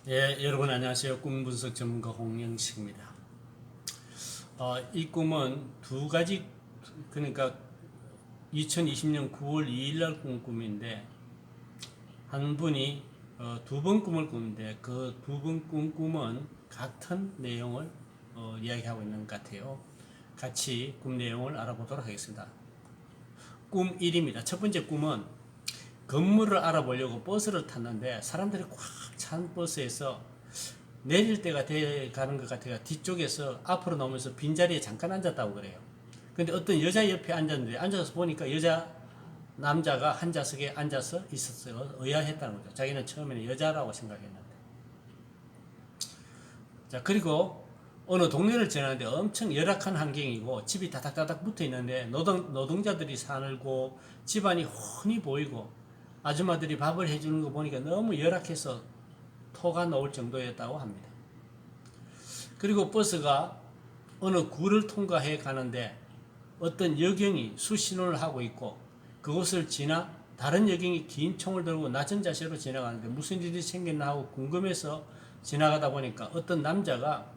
예, 여러분 안녕하세요. 꿈 분석 전문가 홍영식입니다. 이 꿈은 두 가지, 그러니까 2020년 9월 2일 날 꾼 꿈인데, 한 분이 두 번 꿈을 꾸는데 그 두 번 꾼 꿈은 같은 내용을 이야기하고 있는 것 같아요. 같이 꿈 내용을 알아보도록 하겠습니다. 꿈 1입니다. 첫 번째 꿈은 건물을 알아보려고 버스를 탔는데 사람들이 꽉 찬 버스에서 내릴 때가 돼 가는 것 같아요. 뒤쪽에서 앞으로 나오면서 빈자리에 잠깐 앉았다고 그래요. 근데 어떤 여자 옆에 앉았는데 앉아서 보니까 남자가 한 좌석에 앉아서 있었어요. 의아했다는 거죠. 자기는 처음에는 여자라고 생각했는데. 자, 그리고 어느 동네를 지나는데 엄청 열악한 환경이고 집이 다닥다닥 붙어 있는데 노동자들이 살고 집안이 훤히 보이고 아줌마들이 밥을 해주는 거 보니까 너무 열악해서 토가 나올 정도였다고 합니다. 그리고 버스가 어느 구를 통과해 가는데 어떤 여경이 수신호를 하고 있고 그곳을 지나 다른 여경이 긴 총을 들고 낮은 자세로 지나가는데 무슨 일이 생겼나 하고 궁금해서 지나가다 보니까 어떤 남자가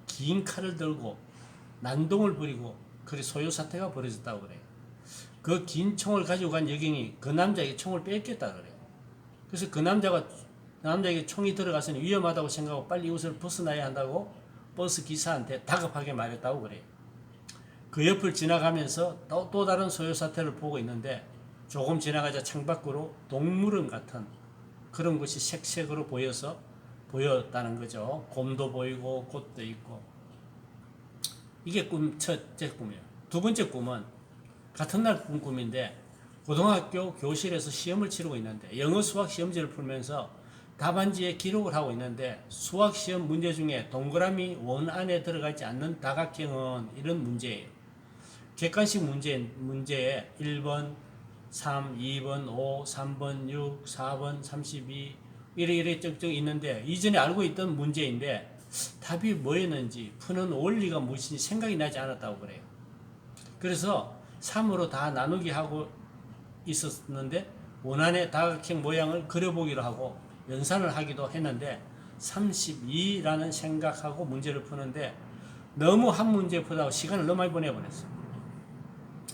긴 칼을 들고 난동을 부리고 그리 소요 사태가 벌어졌다고 그래요. 그 긴 총을 가지고 간 여경이 그 남자에게 총을 뺏겼다 그래요. 그래서 남자에게 총이 들어가서는 위험하다고 생각하고 빨리 이것을 벗어나야 한다고 버스 기사한테 다급하게 말했다고 그래요. 그 옆을 지나가면서 또 다른 소요 사태를 보고 있는데 조금 지나가자 창밖으로 동물원 같은 그런 것이 색색으로 보였다는 거죠. 곰도 보이고 꽃도 있고. 이게 첫째 꿈이에요. 두 번째 꿈은 같은 날 꾼 꿈인데 고등학교 교실에서 시험을 치르고 있는데 영어 수학 시험지를 풀면서 답안지에 기록을 하고 있는데 수학 시험 문제 중에 동그라미 원 안에 들어가지 않는 다각형은 이런 문제예요. 객관식 문제에 1번, 3, 2번, 5, 3번, 6, 4번, 32 이래 쭉쭉 있는데 이전에 알고 있던 문제인데 답이 뭐였는지 푸는 원리가 무엇인지 생각이 나지 않았다고 그래요. 그래서 3으로 다 나누기 하고 있었는데 원안의 다각형 모양을 그려보기로 하고 연산을 하기도 했는데 32라는 생각하고 문제를 푸는데 너무 한 문제 푸다가 시간을 너무 많이 보내버렸어요.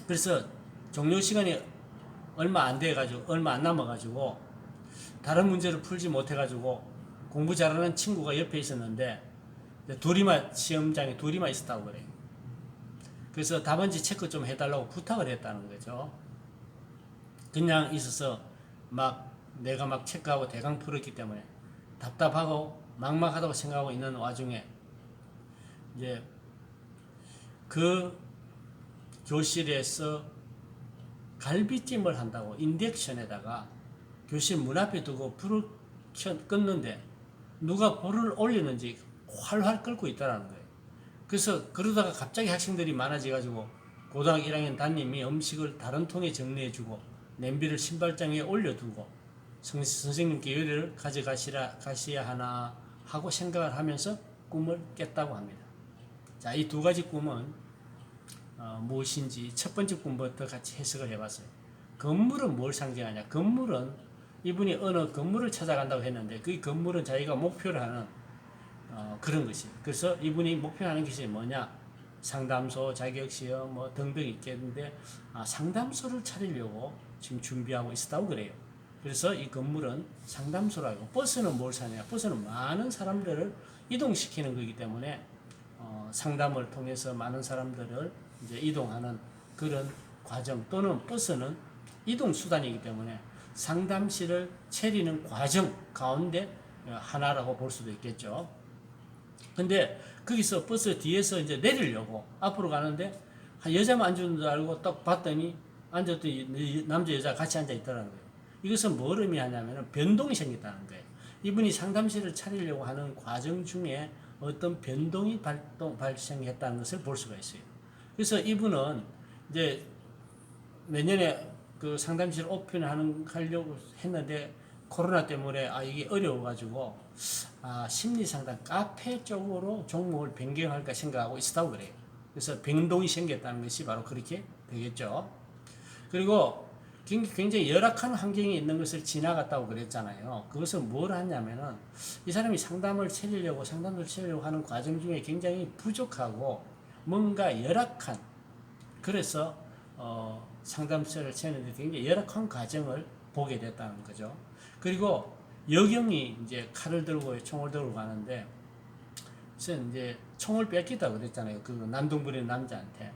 그래서 종료 시간이 얼마 안 남아가지고 다른 문제를 풀지 못해가지고 공부 잘하는 친구가 옆에 있었는데 시험장에 둘이만 있었다고 그래요. 그래서 답안지 체크 좀 해달라고 부탁을 했다는 거죠. 그냥 있어서 내가 막 체크하고 대강 풀었기 때문에 답답하고 막막하다고 생각하고 있는 와중에 이제 그 교실에서 갈비찜을 한다고 인덕션에다가 교실 문 앞에 두고 불을 껐는데 누가 불을 올리는지 활활 끓고 있다는 거예요. 그래서 그러다가 갑자기 학생들이 많아져가지고 고등학교 1학년 담임이 음식을 다른 통에 정리해주고 냄비를 신발장에 올려두고 선생님께 요리를 가셔야 하나 하고 생각을 하면서 꿈을 깼다고 합니다. 자, 이 두 가지 꿈은 무엇인지 첫 번째 꿈부터 같이 해석을 해봤어요. 건물은 뭘 상징하냐? 건물은 이분이 어느 건물을 찾아간다고 했는데 그 건물은 자기가 목표를 하는 그런 것이. 그래서 이분이 목표하는 것이 뭐냐? 상담소, 자격시험 뭐 등등 있겠는데 상담소를 차리려고 지금 준비하고 있었다고 그래요. 그래서 이 건물은 상담소라고. 버스는 뭘 사냐? 버스는 많은 사람들을 이동시키는 거기 때문에 상담을 통해서 많은 사람들을 이제 이동하는 그런 과정 또는 버스는 이동 수단이기 때문에 상담실을 차리는 과정 가운데 하나라고 볼 수도 있겠죠. 근데 거기서 버스 뒤에서 이제 내리려고 앞으로 가는데 여자만 앉은 줄 알고 딱 봤더니 앉았더니 남자 여자 같이 앉아 있더라는 거예요. 이것은 뭘 의미하냐면 변동이 생겼다는 거예요. 이분이 상담실을 차리려고 하는 과정 중에 어떤 변동이 발생했다는 것을 볼 수가 있어요. 그래서 이분은 이제 내년에 그 상담실 하려고 했는데 코로나 때문에 이게 어려워가지고 심리 상담 카페 쪽으로 종목을 변경할까 생각하고 있었다고 그래요. 그래서 변동이 생겼다는 것이 바로 그렇게 되겠죠. 그리고 굉장히 열악한 환경에 있는 것을 지나갔다고 그랬잖아요. 그것은 뭘 하냐면은 이 사람이 상담을 차리려고 하는 과정 중에 굉장히 부족하고 뭔가 열악한, 그래서 상담소를 차리는데 굉장히 열악한 과정을 보게 됐다는 거죠. 그리고 여경이 이제 칼을 들고 총을 들고 가는데 이제 총을 뺏기다 그랬잖아요. 그 난동부리는 남자한테.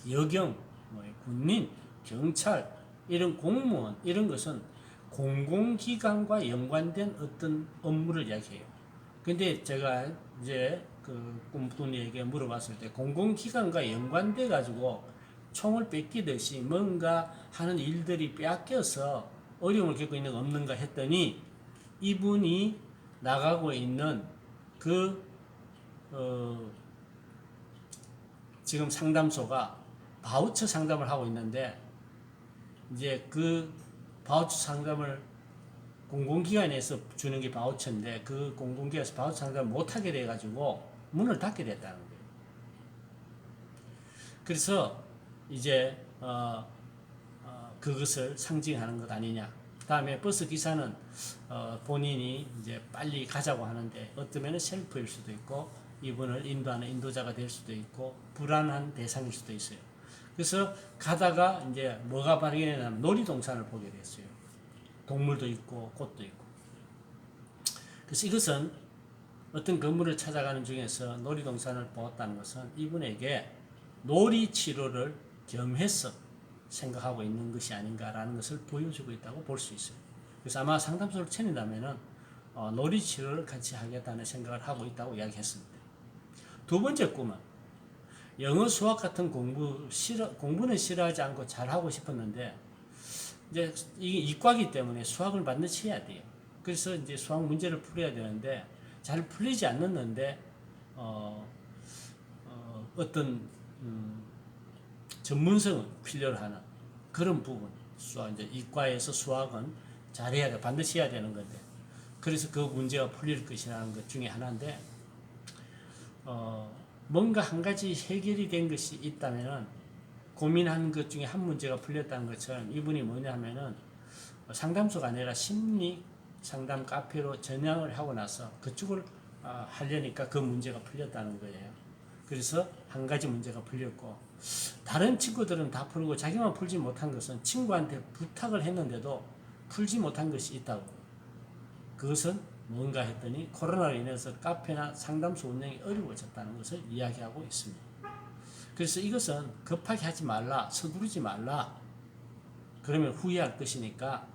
여경, 뭐 군인, 경찰, 이런 공무원, 이런 것은 공공기관과 연관된 어떤 업무를 이야기해요. 근데 제가 이제 그 꿈꾼이에게 물어봤을 때 공공기관과 연관돼 가지고 총을 뺏기듯이 뭔가 하는 일들이 빼앗겨서 어려움을 겪고 있는 거 없는가 했더니 이분이 나가고 있는 그 지금 상담소가 바우처 상담을 하고 있는데 이제 그 바우처 상담을 공공기관에서 주는 게 바우처인데 그 공공기관에서 바우처 상담을 못하게 돼가지고 문을 닫게 됐다는 거예요. 그래서 이제 그것을 상징하는 것 아니냐. 다음에 버스 기사는 본인이 이제 빨리 가자고 하는데 어쩌면 셀프일 수도 있고 이분을 인도하는 인도자가 될 수도 있고 불안한 대상일 수도 있어요. 그래서 가다가 이제 뭐가 발견되냐면 놀이동산을 보게 됐어요. 동물도 있고 꽃도 있고. 그래서 이것은 어떤 건물을 찾아가는 중에서 놀이동산을 보았다는 것은 이분에게 놀이 치료를 겸해서 생각하고 있는 것이 아닌가라는 것을 보여주고 있다고 볼 수 있어요. 그래서 아마 상담소를 차린다면은 놀이 치료를 같이 하겠다는 생각을 하고 있다고 이야기했습니다. 두 번째 꿈은 영어, 수학 같은 공부는 싫어하지 않고 잘하고 싶었는데 이제 이게 이과이기 때문에 수학을 반드시 해야 돼요. 그래서 이제 수학 문제를 풀어야 되는데 잘 풀리지 않는데 어떤 전문성을 필요로 하는 그런 부분, 수학 이제 이과에서 수학은 잘해야 돼, 반드시 해야 되는 건데, 그래서 그 문제가 풀릴 것이라는 것 중에 하나인데, 뭔가 한 가지 해결이 된 것이 있다면은 고민한 것 중에 한 문제가 풀렸다는 것처럼 이분이 뭐냐면은 상담소가 아니라 심리 상담 카페로 전향을 하고 나서 그쪽을 하려니까 그 문제가 풀렸다는 거예요. 그래서 한 가지 문제가 풀렸고 다른 친구들은 다 풀고 자기만 풀지 못한 것은 친구한테 부탁을 했는데도 풀지 못한 것이 있다고. 그것은 뭔가 했더니 코로나로 인해서 카페나 상담소 운영이 어려워졌다는 것을 이야기하고 있습니다. 그래서 이것은 급하게 하지 말라, 서두르지 말라. 그러면 후회할 것이니까.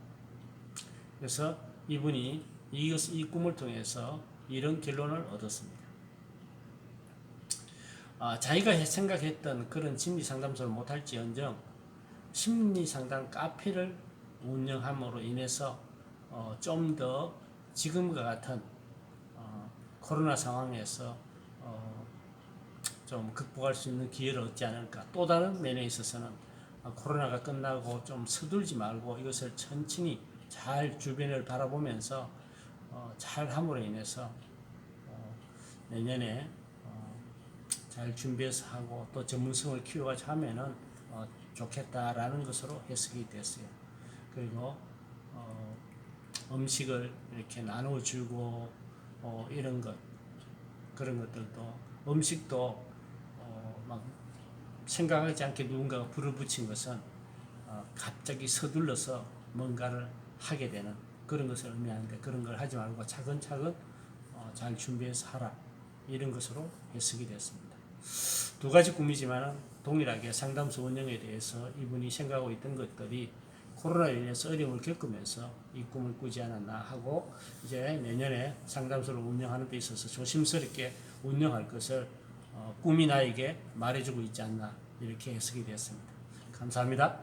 그래서 이분이 이 꿈을 통해서 이런 결론을 얻었습니다. 자기가 생각했던 그런 심리상담소를 못할지언정 심리상담 카페를 운영함으로 인해서 좀 더 지금과 같은 코로나 상황에서 좀 극복할 수 있는 기회를 얻지 않을까. 또 다른 면에 있어서는 코로나가 끝나고 좀 서둘지 말고 이것을 천천히 잘 주변을 바라보면서 잘 함으로 인해서 내년에 잘 준비해서 하고 또 전문성을 키워가지고 하면은 좋겠다라는 것으로 해석이 됐어요. 그리고 음식을 이렇게 나눠주고 이런 것, 그런 것들도 음식도 막 생각하지 않게 누군가가 불을 붙인 것은 갑자기 서둘러서 뭔가를 하게 되는 그런 것을 의미하는데 그런 걸 하지 말고 차근차근 잘 준비해서 하라, 이런 것으로 해석이 됐습니다. 두 가지 꿈이지만 동일하게 상담소 운영에 대해서 이분이 생각하고 있던 것들이 코로나로 인해서 어려움을 겪으면서 이 꿈을 꾸지 않았나 하고 이제 내년에 상담소를 운영하는 데 있어서 조심스럽게 운영할 것을 꿈이 나에게 말해주고 있지 않나, 이렇게 해석이 되었습니다. 감사합니다.